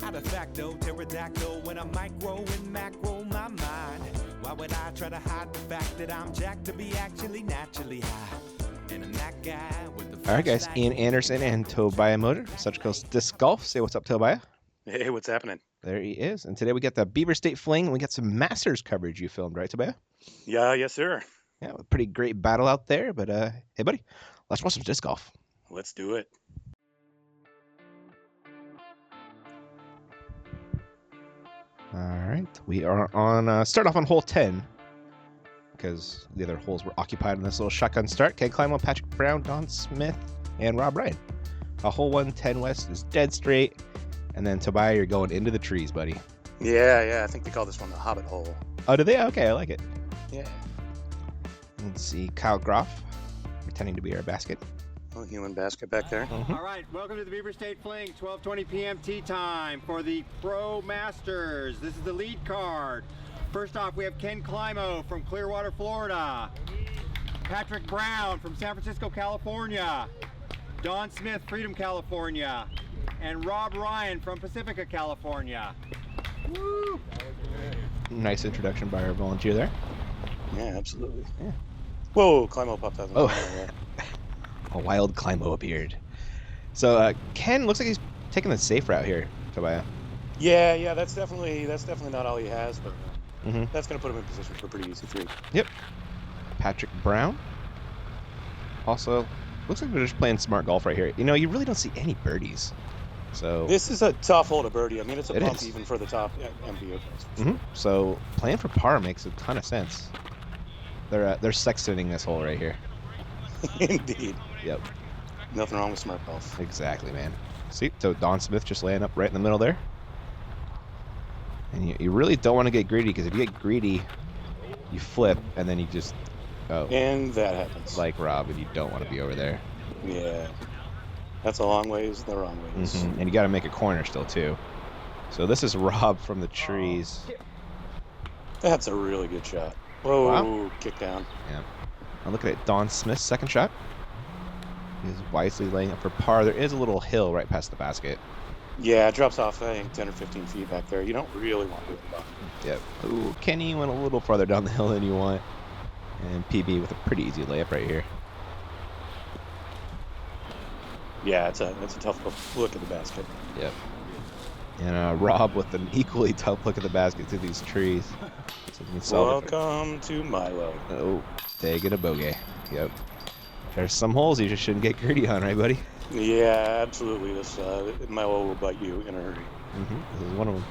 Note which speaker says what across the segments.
Speaker 1: How de facto, pterodactyl when I'm micro and macro my mind. Why would I try to hide the fact that I'm jacked to be actually naturally high? And I'm that guy with the.
Speaker 2: All right, guys. Ian Anderson and Tobiah Motor, Such Coast Disc Golf. Say what's up, Tobiah.
Speaker 3: Hey, what's happening?
Speaker 2: There he is. And today we got the Beaver State Fling, and we got some Masters coverage you filmed, right, Tobiah?
Speaker 3: Yeah, yes, sir.
Speaker 2: Yeah, a pretty great battle out there. But hey, buddy, let's watch some disc golf.
Speaker 3: Let's do it.
Speaker 2: All right, we are on start off on hole 10 because the other holes were occupied in this little shotgun start. Ken Clmo, Patrick Brown, Don Smith, and Rob Ryan. Hole 1, 10 west is dead straight, and then Tobiah, you're going into the trees, buddy.
Speaker 3: Yeah. I think they call this one the Hobbit hole.
Speaker 2: Oh, do they? Okay, I like it.
Speaker 3: Yeah.
Speaker 2: Let's see, Kyle Groff pretending to be our basket.
Speaker 3: Little human basket back there.
Speaker 2: Mm-hmm.
Speaker 4: All right, welcome to the Beaver State Fling, 12:20 p.m. tee time for the Pro Masters. This is the lead card. First off, we have Ken Climo from Clearwater, Florida. Patrick Brown from San Francisco, California. Don Smith, Freedom, California. And Rob Ryan from Pacifica, California. Woo!
Speaker 2: Nice introduction by our volunteer there.
Speaker 3: Yeah, absolutely.
Speaker 2: Yeah.
Speaker 3: Whoa, Climo popped out.
Speaker 2: Oh. A wild Clmo appeared. So Ken looks like he's taking the safe route here, Tobiah.
Speaker 3: Yeah, that's definitely not all he has, but
Speaker 2: Mm-hmm.
Speaker 3: that's going to put him in position for a pretty easy three.
Speaker 2: Yep. Patrick Brown. Also, looks like we're just playing smart golf right here. You know, you really don't see any birdies. So
Speaker 3: This is a tough hole to birdie. I mean, it's a
Speaker 2: It
Speaker 3: bump
Speaker 2: is.
Speaker 3: even for the top MBO.
Speaker 2: So playing for par makes a ton of sense. They're sextoning this hole right here.
Speaker 3: Indeed.
Speaker 2: Yep.
Speaker 3: Nothing wrong with smart golf.
Speaker 2: Exactly, man. See, so Don Smith just laying up right in the middle there. And you really don't want to get greedy, because if you get greedy, you flip, and then you just,
Speaker 3: And that happens.
Speaker 2: like Rob, and you don't want to be over there.
Speaker 3: Yeah. That's a long ways, the wrong ways.
Speaker 2: And you got to make a corner still, too. So this is Rob from the trees.
Speaker 3: That's a really good shot. Whoa,
Speaker 2: Wow.
Speaker 3: kick down.
Speaker 2: Yeah. Now look at Don Smith's second shot. He's wisely laying up for par. There is a little hill right past the basket.
Speaker 3: Yeah, it drops off, I think, 10 or 15 feet back there. You don't really want to do it.
Speaker 2: Yep. Ooh, Kenny went a little farther down the hill than you want. And PB with a pretty easy layup right here.
Speaker 3: Yeah, it's a tough look at the basket.
Speaker 2: Yep. And Rob with an equally tough look at the basket through these trees. So you can solve it.
Speaker 3: Welcome to Milo.
Speaker 2: Oh, taking a bogey. Yep. There's some holes you just shouldn't get greedy on, right, buddy?
Speaker 3: Yeah, absolutely. This Milo will bite you in a hurry.
Speaker 2: This is one of them.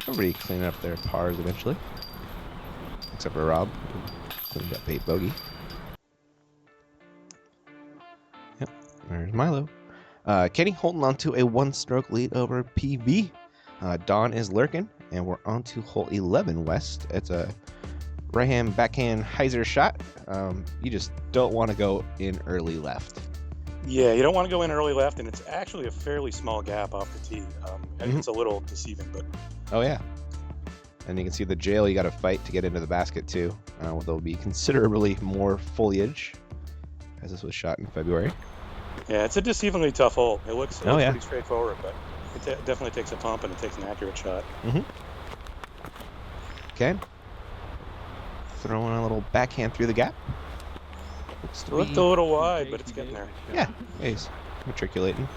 Speaker 2: Everybody cleaning up their pars eventually. Except for Rob, who cleaned up 8 bogey. Yep, there's Milo. Kenny holding on to a 1-stroke lead over PB. Don is lurking, and we're on to hole 11 west. It's a right-hand, backhand hyzer shot. You just don't want to go in early left.
Speaker 3: Yeah, you don't want to go in early left, and it's actually a fairly small gap off the tee. And it's a little deceiving, but...
Speaker 2: Oh, yeah. And you can see the jail you got to fight to get into the basket, too. There'll be considerably more foliage, as this was shot in February.
Speaker 3: Yeah, it's a deceivingly tough hole. It looks
Speaker 2: Oh, yeah.
Speaker 3: pretty straightforward, but it definitely takes a pump, and it takes an accurate shot.
Speaker 2: Okay. Throwing a little backhand through the gap.
Speaker 3: It looked a little wide, but it's getting there.
Speaker 2: Yeah, he's matriculating.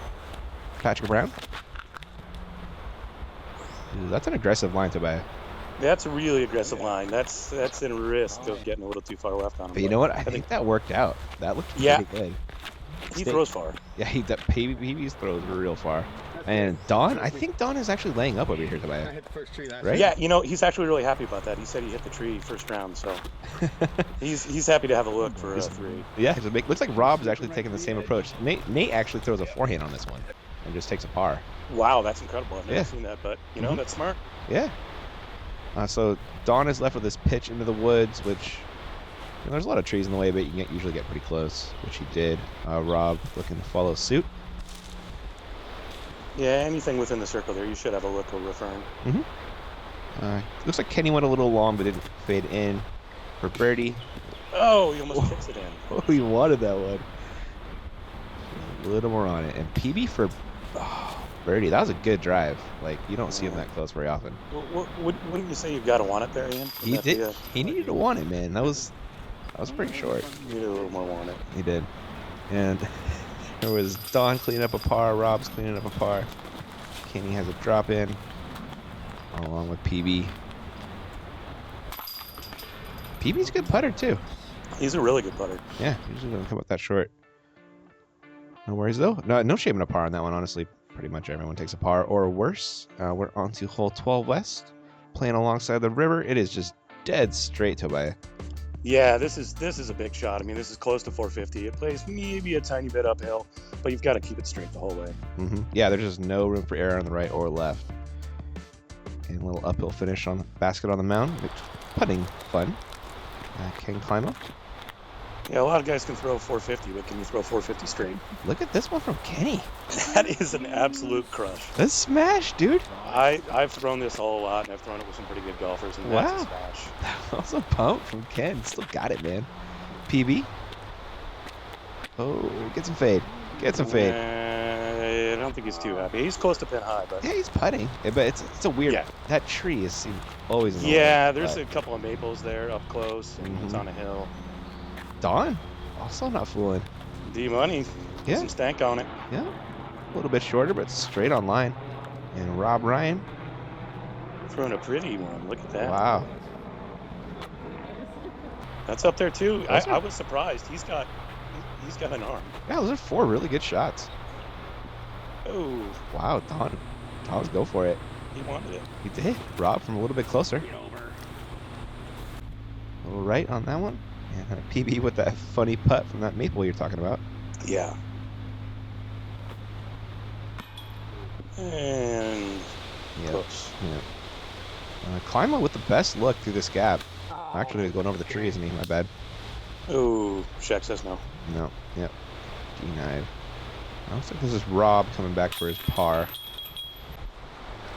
Speaker 2: Patrick Brown. Ooh, that's an aggressive line, Tobiah.
Speaker 3: That's a really aggressive line. That's in risk of getting a little too far left on him.
Speaker 2: But you know what? I think that worked out. That looked pretty good.
Speaker 3: He throws far.
Speaker 2: Yeah, PB's throws real far. And Don, I think Don is actually laying up over here, Tobiah.
Speaker 4: I hit the first tree last
Speaker 2: Right?
Speaker 3: Yeah, you know, he's actually really happy about that. He said he hit the tree first round, so he's happy to have a look for a 3.
Speaker 2: Yeah, it looks like Rob's actually taking the same approach. Nate actually throws a forehand on this one and just takes a par.
Speaker 3: Wow, that's incredible. I've never seen that, but, you know, that's smart.
Speaker 2: Yeah. So Don is left with this pitch into the woods, which... there's a lot of trees in the way, but you can usually get pretty close, which he did. Rob looking to follow suit.
Speaker 3: Yeah, anything within the circle there, you should have a look over fern.
Speaker 2: Looks like Kenny went a little long, but didn't fade in for birdie.
Speaker 3: Oh, he almost kicks it in.
Speaker 2: Oh, he wanted that one. A little more on it. And PB for... Oh, birdie. That was a good drive. Like, you don't see him that close very often.
Speaker 3: Wouldn't you say you've got to want it there, Ian?
Speaker 2: He did. He needed to want it, man. That was pretty short.
Speaker 3: You need a little more want it.
Speaker 2: He did. And there was Don cleaning up a par. Rob's cleaning up a par. Kenny has a drop in, along with PB. PB's a good putter too.
Speaker 3: He's a really good putter.
Speaker 2: Yeah, usually doesn't come up that short. No worries though. No shame in a par on that one. Honestly, pretty much everyone takes a par or worse. We're on to hole 12 West, playing alongside the river. It is just dead straight, Tobiah.
Speaker 3: Yeah, this is a big shot. I mean, this is close to 450. It plays maybe a tiny bit uphill, but you've got to keep it straight the whole way.
Speaker 2: Yeah, there's just no room for error on the right or left. And a little uphill finish on the basket on the mound. Putting fun. Ken Climo.
Speaker 3: Yeah, a lot of guys can throw 450, but can you throw 450 straight?
Speaker 2: Look at this one from Kenny.
Speaker 3: That is an absolute crush.
Speaker 2: That's smash, dude.
Speaker 3: I've thrown this a whole lot, and I've thrown it with some pretty good golfers, and that's a smash.
Speaker 2: That was a pump from Ken. Still got it, man. PB. Oh, get some fade. Get some fade.
Speaker 3: I don't think he's too happy. He's close to pin high, but
Speaker 2: yeah, he's putting. But it's a weird. Yeah. That tree is always. In the
Speaker 3: way, there's a couple of maples there up close, and it's on a hill.
Speaker 2: Don, also not fooling.
Speaker 3: D-Money.
Speaker 2: Yeah.
Speaker 3: Some stank on it.
Speaker 2: Yeah. A little bit shorter, but straight on line. And Rob Ryan.
Speaker 3: Throwing a pretty one. Look at that.
Speaker 2: Wow.
Speaker 3: That's up there too. I was surprised. He's got an arm.
Speaker 2: Yeah, those are 4 really good shots.
Speaker 3: Oh.
Speaker 2: Wow, Don. Let's go for it.
Speaker 3: He wanted it.
Speaker 2: He did. Rob from a little bit closer. A little right on that one. And PB with that funny putt from that maple you're talking about.
Speaker 3: Yeah. And close.
Speaker 2: Yeah. Clmo with the best look through this gap. Actually, going over the tree, isn't he? My bad.
Speaker 3: Oh, Shaq says no.
Speaker 2: No. Yep. G9. I looks like this is Rob coming back for his par.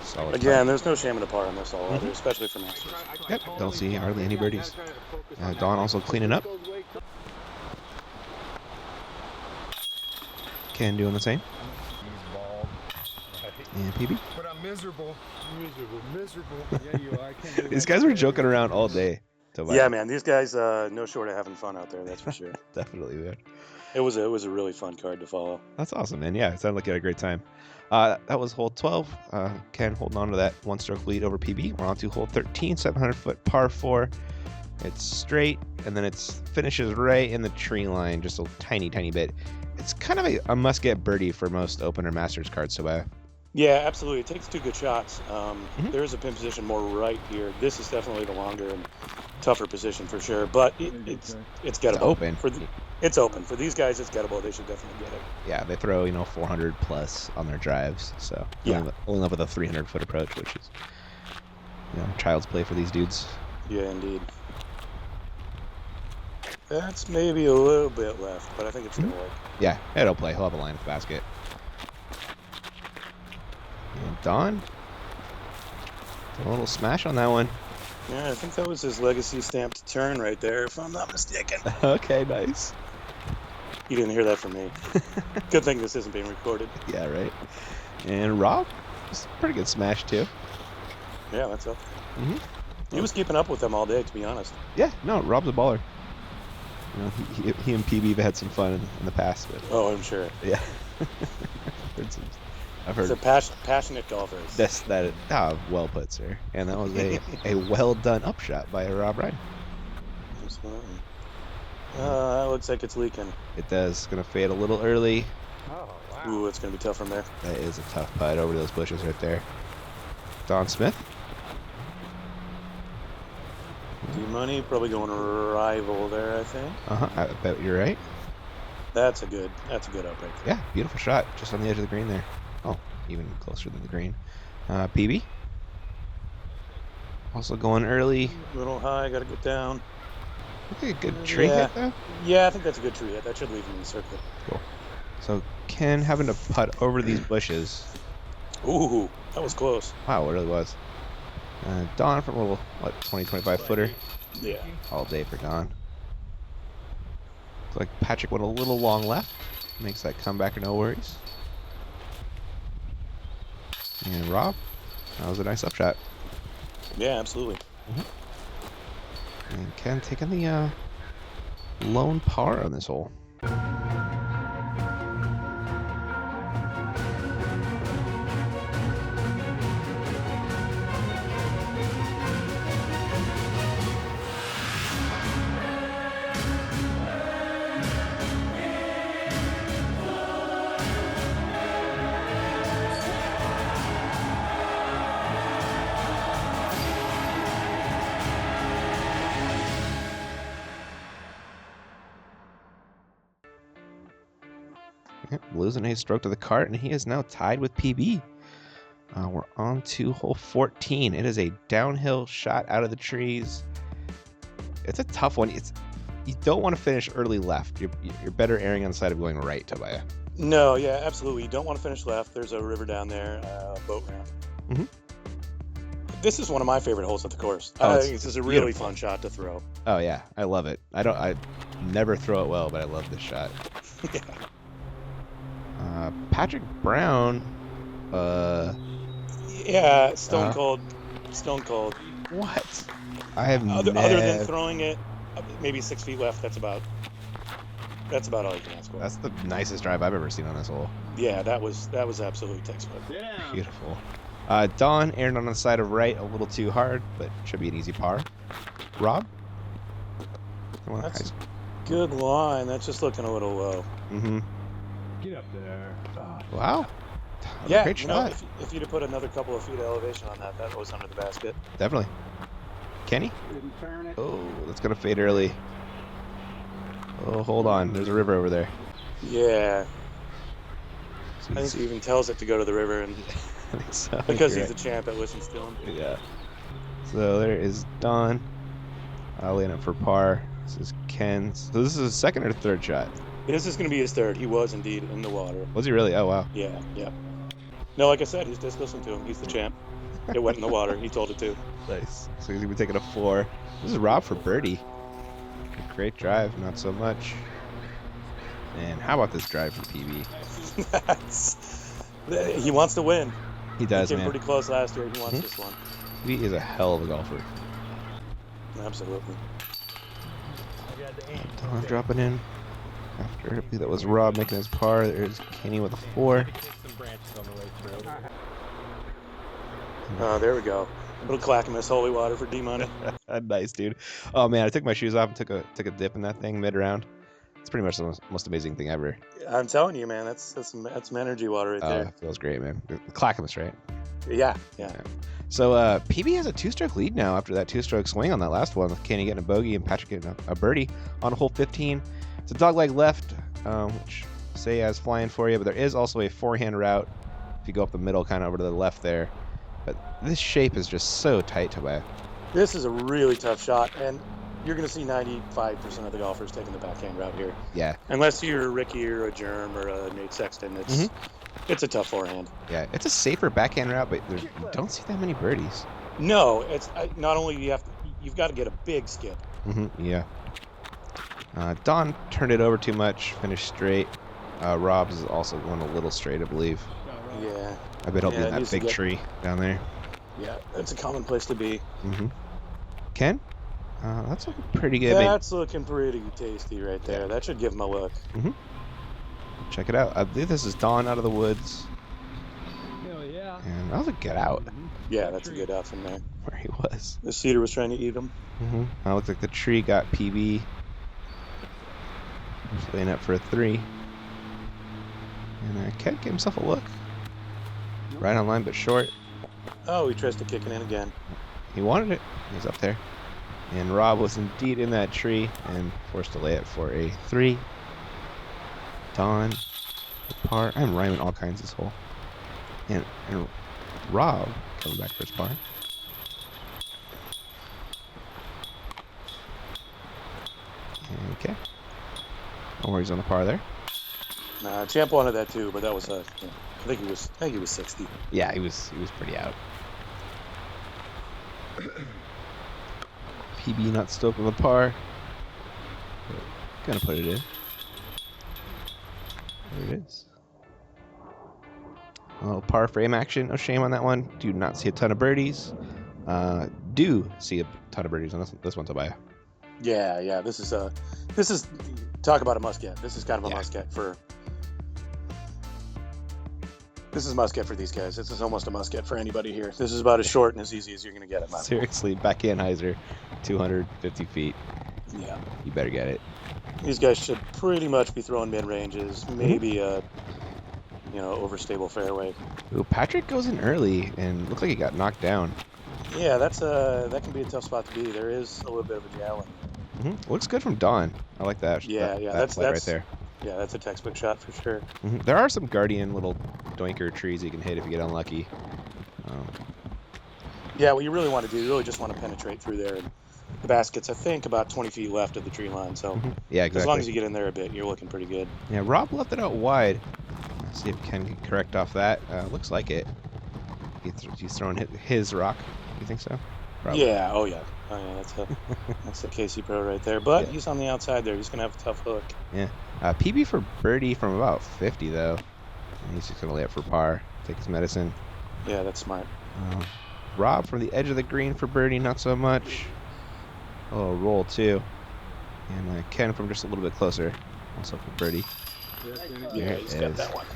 Speaker 2: Solid
Speaker 3: Again, there's no shame in the par on this all, especially for Masters.
Speaker 2: Yep, don't see hardly any birdies. Don also cleaning up. Ken doing the same. And PB.
Speaker 5: But I'm miserable. Yeah, you are. I can't believe
Speaker 2: These guys were joking around all day.
Speaker 3: Yeah, man. These guys, no short of having fun out there. That's for sure.
Speaker 2: Definitely, man.
Speaker 3: It was a really fun card to follow.
Speaker 2: That's awesome, man. Yeah, it sounded like you had a great time. That was hole 12. Ken holding on to that 1-stroke lead over PB. We're on to hole 13, 700-foot par 4. It's straight, and then it finishes right in the tree line, just a tiny, tiny bit. It's kind of a must-get birdie for most Open or Masters cards, so
Speaker 3: yeah, absolutely. It takes 2 good shots. There is a pin position more right here. This is definitely the longer and tougher position for sure, but it's gettable.
Speaker 2: Open.
Speaker 3: It's open. For these guys, it's gettable. They should definitely get it.
Speaker 2: Yeah, they throw, 400 plus on their drives, so only up with a 300-foot approach, which is, child's play for these dudes.
Speaker 3: Yeah, indeed. That's maybe a little bit left, but I think it's going to work.
Speaker 2: Yeah, it'll play. He'll have a line at the basket. And Don, a little smash on that one.
Speaker 3: Yeah, I think that was his legacy stamped turn right there, if I'm not mistaken.
Speaker 2: Okay, nice.
Speaker 3: You didn't hear that from me. Good thing this isn't being recorded.
Speaker 2: Yeah, right. And Rob, it's a pretty good smash too.
Speaker 3: Yeah, that's up. He was keeping up with them all day, to be honest.
Speaker 2: Yeah, no, Rob's a baller. He and PB have had some fun in the past. But,
Speaker 3: oh, I'm sure.
Speaker 2: Yeah. I've heard.
Speaker 3: It's a passionate golfers.
Speaker 2: Well put, sir. And that was a well done upshot by Rob Ryan.
Speaker 3: Absolutely. That looks like it's leaking.
Speaker 2: It does. It's gonna fade a little early.
Speaker 5: Oh, wow.
Speaker 3: Ooh, it's gonna be tough from there.
Speaker 2: That is a tough putt over those bushes right there. Don Smith.
Speaker 3: D-Money probably going rival there, I think.
Speaker 2: I bet you're right.
Speaker 3: That's a good up right there.
Speaker 2: Yeah, beautiful shot, just on the edge of the green there. Oh, even closer than the green. PB. Also going early.
Speaker 3: A little high, gotta get down.
Speaker 2: Okay, a good tree hit though.
Speaker 3: Yeah, I think that's a good tree hit. That should leave him in the circle. Cool.
Speaker 2: So Ken having to putt over these bushes.
Speaker 3: Ooh, that was close.
Speaker 2: Wow, it really was. Don from a little, 20-25 footer.
Speaker 3: Yeah.
Speaker 2: All day for Don. Looks like Patrick went a little long left. Makes that comeback, no worries. And Rob, that was a nice upshot.
Speaker 3: Yeah, absolutely.
Speaker 2: And Ken taking the lone par on this hole. Yep, losing a stroke to the cart, and he is now tied with PB. We're on to hole 14. It is a downhill shot out of the trees. It's a tough one. You don't want to finish early left. You're better erring on the side of going right, Tobiah.
Speaker 3: No, yeah, absolutely. You don't want to finish left. There's a river down there, boat ramp.
Speaker 2: Mm-hmm.
Speaker 3: This is one of my favorite holes at the course.
Speaker 2: Oh,
Speaker 3: I think this is a really
Speaker 2: beautiful.
Speaker 3: fun shot to throw.
Speaker 2: Oh yeah, I love it. I never throw it well, but I love this shot.
Speaker 3: Yeah.
Speaker 2: Patrick Brown.
Speaker 3: Yeah, stone cold.
Speaker 2: What? I have
Speaker 3: Other than throwing it maybe 6 feet left, that's about all you can ask for.
Speaker 2: That's the nicest drive I've ever seen on this hole.
Speaker 3: Yeah, that was absolutely textbook.
Speaker 2: Beautiful. Don aired on the side of right a little too hard, but should be an easy par. Rob? Come on,
Speaker 3: That's
Speaker 2: guys.
Speaker 3: good line. That's just looking a little low.
Speaker 2: Mm-hmm.
Speaker 5: Get up there.
Speaker 2: Wow. That was a
Speaker 3: Yeah,
Speaker 2: great shot.
Speaker 3: if you'd have put another couple of feet of elevation on that, that was under the basket.
Speaker 2: Definitely. Kenny? Oh, that's going to fade early. Oh, hold on. There's a river over there.
Speaker 3: Yeah,
Speaker 2: So
Speaker 3: I think he even tells it to go to the river, and
Speaker 2: I think so.
Speaker 3: because
Speaker 2: You're
Speaker 3: he's the champ that listens to him.
Speaker 2: right. Yeah. So there is Don. I'll lay it up for par. This is Ken's. So this is his second or third shot?
Speaker 3: This is going to be his third. He was indeed in the water.
Speaker 2: Was he really? Oh, wow.
Speaker 3: Yeah. No, like I said, he's just listening to him. He's the champ. It went in the water. He told it to.
Speaker 2: Nice. So he's going to be taking a 4. This is Rob for birdie. A great drive, not so much. And how about this drive for PB?
Speaker 3: He wants to win.
Speaker 2: He does,
Speaker 3: He came
Speaker 2: man.
Speaker 3: pretty close last year. He wants this one.
Speaker 2: He is a hell of a golfer.
Speaker 3: Absolutely.
Speaker 2: Don dropping in. After, I believe that was Rob making his par. There's Kenny with a 4.
Speaker 3: There we go. Little Clackamas holy water for D-money.
Speaker 2: Nice, dude. Oh, man, I took my shoes off and took a dip in that thing mid-round. It's pretty much the most amazing thing ever.
Speaker 3: I'm telling you, man, that's some energy water right there.
Speaker 2: It feels great, man. The Clackamas, right?
Speaker 3: Yeah.
Speaker 2: So PB has a 2-stroke lead now after that 2-stroke swing on that last one, with Kenny getting a bogey and Patrick getting a birdie on hole 15. It's a dogleg left, which say has flying for you, but there is also a forehand route if you go up the middle, kind of over to the left there. But this shape is just so tight, Tobiah.
Speaker 3: This is a really tough shot, and you're going to see 95% of the golfers taking the backhand route here.
Speaker 2: Yeah.
Speaker 3: Unless you're a Ricky or a Germ or a Nate Sexton, it's a tough forehand.
Speaker 2: Yeah, it's a safer backhand route, but you don't see that many birdies.
Speaker 3: No, it's not only you've got to get a big skip.
Speaker 2: Yeah. Don turned it over too much, finished straight. Rob's is also going a little straight, I believe.
Speaker 3: Yeah.
Speaker 2: I bet he'll be
Speaker 3: Yeah,
Speaker 2: in
Speaker 3: it
Speaker 2: that
Speaker 3: needs to
Speaker 2: big
Speaker 3: get-
Speaker 2: tree down there.
Speaker 3: Yeah, that's a common place to be.
Speaker 2: Ken? That's looking pretty good. Maybe-
Speaker 3: That's looking pretty tasty right there.
Speaker 2: Yeah.
Speaker 3: That should give him a look.
Speaker 2: Check it out. I believe this is Don out of the woods.
Speaker 5: Hell yeah.
Speaker 2: And that was a get out
Speaker 3: Yeah, that's a good out from there.
Speaker 2: where he was.
Speaker 3: The cedar was trying to eat him.
Speaker 2: Looks like the tree got PB. Just laying up for a 3. And Ken gave himself a look. Right on line, but short.
Speaker 3: Oh, he tries to kick it in again.
Speaker 2: He wanted it. He was up there. And Rob was indeed in that tree and forced to lay it for a 3. Don, the par. I'm rhyming all kinds this hole. And Rob coming back for his par. Okay. No worries on the par there.
Speaker 3: Champ wanted that too, but that was I think he was 60.
Speaker 2: Yeah, he was pretty out. PB not stoked with the par. But gonna put it in. There it is. A little par frame action. No shame on that one. Do not see a ton of birdies. Do see a ton of birdies on this one, Tobiah.
Speaker 3: Yeah. This is talk about a must get. This is kind of a must get for. This is a must get for these guys. This is almost a must get for anybody here. This is about as short and as easy as you're gonna get it.
Speaker 2: Seriously, Backenheiser, 250 feet.
Speaker 3: Yeah.
Speaker 2: You better get it.
Speaker 3: These guys should pretty much be throwing mid ranges, maybe a overstable fairway.
Speaker 2: Ooh, Patrick goes in early and looks like he got knocked down.
Speaker 3: Yeah, that can be a tough spot to be. There is a little bit of a gallon.
Speaker 2: Looks good from Don. I like that. That's right there.
Speaker 3: Yeah, that's a textbook shot for sure.
Speaker 2: There are some guardian little doinker trees you can hit if you get unlucky.
Speaker 3: Yeah, what you really want to do, you really just want to penetrate through there. And the basket's, I think, about 20 feet left of the tree line. So
Speaker 2: yeah, exactly.
Speaker 3: As long as you get in there a bit, you're looking pretty good.
Speaker 2: Yeah, Rob left it out wide. Let's see if Ken can correct off that. Looks like it. He's throwing his rock. You think so? Rob?
Speaker 3: Yeah. Oh yeah. That's the Casey Pro right there. But he's on the outside there. He's gonna have a tough hook.
Speaker 2: Yeah. PB for birdie from about 50 though. And he's just gonna lay it for par. Take his medicine.
Speaker 3: Yeah, that's smart.
Speaker 2: Rob from the edge of the green for birdie, not so much. A little roll too. And Ken from just a little bit closer, also for birdie.
Speaker 3: Yeah, he's got that one.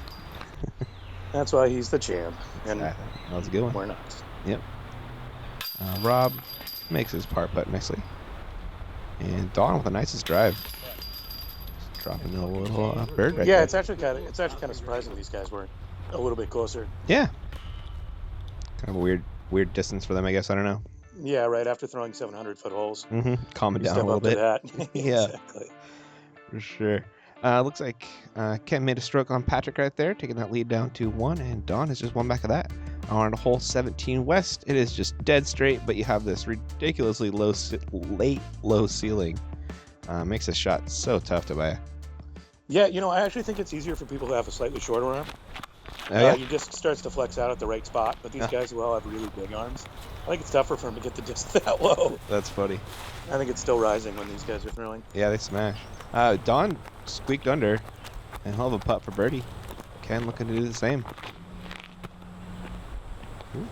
Speaker 3: That's why he's the champ. And
Speaker 2: that was a good one.
Speaker 3: We're not.
Speaker 2: Yep. Rob makes his par putt nicely. And Don with the nicest drive. Just dropping a little bird right there.
Speaker 3: Yeah, it's actually kind of surprising these guys weren't a little bit closer.
Speaker 2: Yeah. Kind of a weird distance for them, I guess. I don't know.
Speaker 3: Yeah, right after throwing 700-foot holes.
Speaker 2: Calm it down a little bit.
Speaker 3: Yeah, exactly.
Speaker 2: For sure. Looks like Ken made a stroke on Patrick right there, taking that lead down to 1, and Don is just one back of that. On hole 17 west, it is just dead straight, but you have this ridiculously low ceiling. Makes this shot so tough to buy.
Speaker 3: Yeah, I actually think it's easier for people who have a slightly shorter arm. He just starts to flex out at the right spot, but these guys who all have really big arms, I think it's tougher for them to get the disc that low.
Speaker 2: That's funny.
Speaker 3: I think it's still rising when these guys are throwing.
Speaker 2: Yeah, they smash. Don squeaked under, and he'll have a putt for birdie. Ken looking to do the same. Ooh.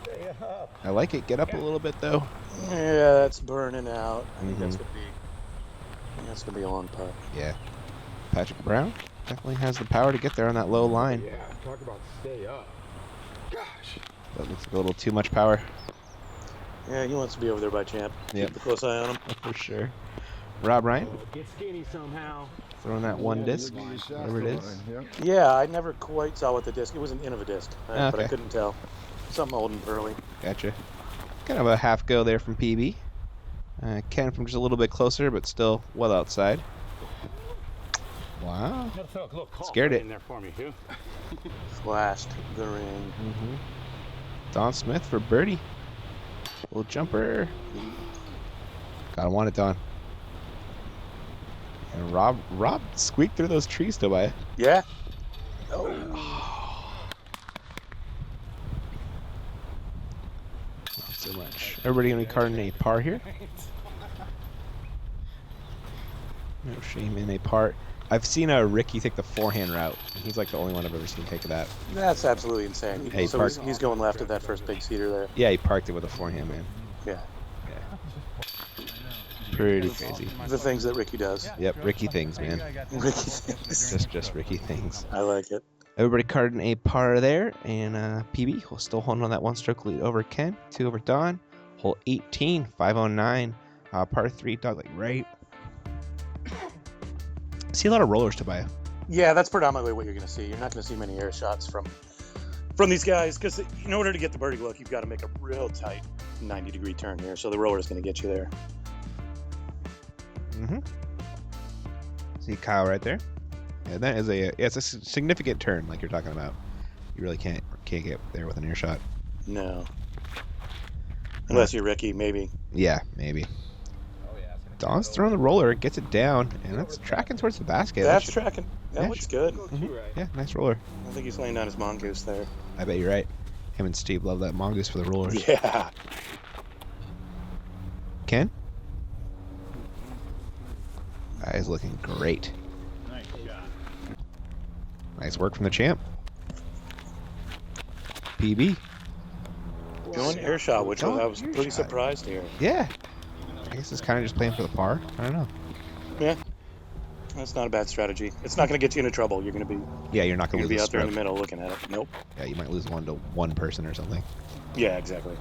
Speaker 2: I like it. Get up a little bit though.
Speaker 3: Yeah, that's burning out. I think that's gonna be a long putt.
Speaker 2: Yeah. Patrick Brown definitely has the power to get there on that low line.
Speaker 5: Yeah, talk about stay up. Gosh.
Speaker 2: That looks like a little too much power.
Speaker 3: Yeah, he wants to be over there by champ.
Speaker 2: Yep.
Speaker 3: Keep a close eye on him.
Speaker 2: For sure. Rob Ryan.
Speaker 5: Get skinny somehow.
Speaker 2: Throwing that one disc, whatever it is.
Speaker 3: Yeah, I never quite saw what the disc. It was an end of a disc,
Speaker 2: Okay.
Speaker 3: but I couldn't tell. Something old and pearly.
Speaker 2: Gotcha. Kind of a half go there from PB. Ken from just a little bit closer, but still well outside. Wow. Scared it.
Speaker 5: In there for me, too.
Speaker 3: Flashed the ring.
Speaker 2: Don Smith for birdie. Little jumper. Gotta want it, Don. And Rob squeaked through those trees, Tobiah.
Speaker 3: Yeah. Oh.
Speaker 2: Not so much. Everybody gonna be carding a par here. No shame in a par. I've seen Ricky take the forehand route. He's like the only one I've ever seen take that.
Speaker 3: That's absolutely insane.
Speaker 2: Yeah,
Speaker 3: he's going left at that first big cedar there.
Speaker 2: Yeah, he parked it with a forehand, man.
Speaker 3: Yeah.
Speaker 2: Pretty crazy.
Speaker 3: The things that Ricky does.
Speaker 2: Yep, Ricky things, man.
Speaker 3: Ricky things.
Speaker 2: Just Ricky things.
Speaker 3: I like it.
Speaker 2: Everybody carding a par there, and PB will still holding on that one-stroke lead over Ken, 2 over Don. Hole 18, 509, par 3, dogleg right. See a lot of rollers, Tobiah.
Speaker 3: Yeah, that's predominantly what you're going to see. You're not going to see many air shots from these guys, because in order to get the birdie look, you've got to make a real tight 90-degree turn here. So the roller is going to get you there.
Speaker 2: See Kyle right there. Yeah, that is it's a significant turn, like you're talking about. You really can't get there with an air shot.
Speaker 3: No. Unless you're Ricky, maybe.
Speaker 2: Yeah, maybe. Don's throwing the roller, gets it down, and that's tracking towards the basket.
Speaker 3: That's tracking. That looks good.
Speaker 2: Yeah, nice roller.
Speaker 3: I think he's laying down his mongoose there.
Speaker 2: I bet you're right. Him and Steve love that mongoose for the rollers.
Speaker 3: Yeah.
Speaker 2: Ken? That is looking great.
Speaker 5: Nice shot.
Speaker 2: Nice work from the champ. PB.
Speaker 3: Going air shot, which
Speaker 2: Going
Speaker 3: I was
Speaker 2: air
Speaker 3: pretty
Speaker 2: shot.
Speaker 3: surprised here.
Speaker 2: Yeah. I guess it's kind of just playing for the par. I don't know.
Speaker 3: Yeah, that's not a bad strategy. It's not going to get you into trouble. You're going to be
Speaker 2: Yeah, you're not going to
Speaker 3: be
Speaker 2: lose a
Speaker 3: out there in
Speaker 2: stroke.
Speaker 3: the middle looking at it. Nope.
Speaker 2: Yeah, you might lose one to one person or something.
Speaker 3: Yeah, exactly.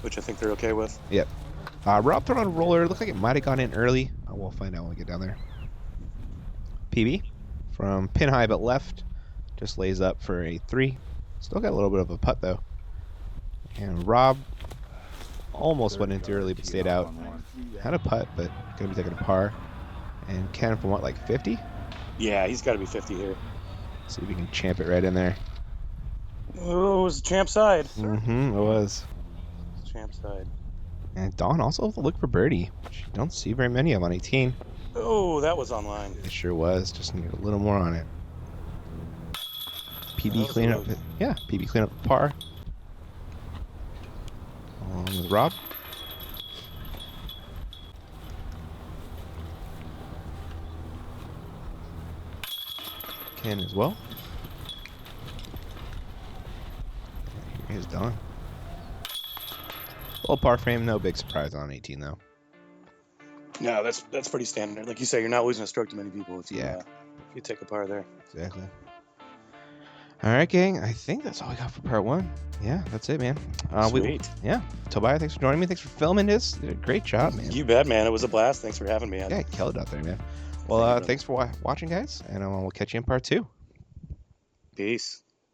Speaker 3: Which I think they're okay with.
Speaker 2: Yep. Rob throwing a roller. Looks like it might have gone in early. We'll find out when we get down there. PB from pin high but left. Just lays up for a 3. Still got a little bit of a putt though. And Rob almost went in too early but stayed out. Had a putt but going to be taking a par. And Ken from what, like 50?
Speaker 3: Yeah, he's got to be 50 here.
Speaker 2: See if we can champ it right in there.
Speaker 3: Oh, it was the champ side.
Speaker 2: Mm-hmm, it was.
Speaker 3: Champ side.
Speaker 2: And Dawn also have to look for birdie, which you don't see very many of on 18.
Speaker 3: Oh, that was online.
Speaker 2: It sure was. Just need a little more on it. PB clean up. Yeah, PB clean up the par. Along with Rob. Ken as well. Here's Dawn. Little par frame, no big surprise on 18 though.
Speaker 3: No, that's pretty standard. Like you say, you're not losing a stroke to many people if you,
Speaker 2: Yeah.
Speaker 3: if you take a par there.
Speaker 2: Exactly. All right, gang. I think that's all we got for part 1. Yeah, that's it, man.
Speaker 3: Sweet.
Speaker 2: Tobias, thanks for joining me. Thanks for filming this. You did a great job, man.
Speaker 3: You bet, man. It was a blast. Thanks for having me.
Speaker 2: Yeah, killed it out there, man. Well, thanks for watching, guys, and we'll catch you in part 2.
Speaker 3: Peace.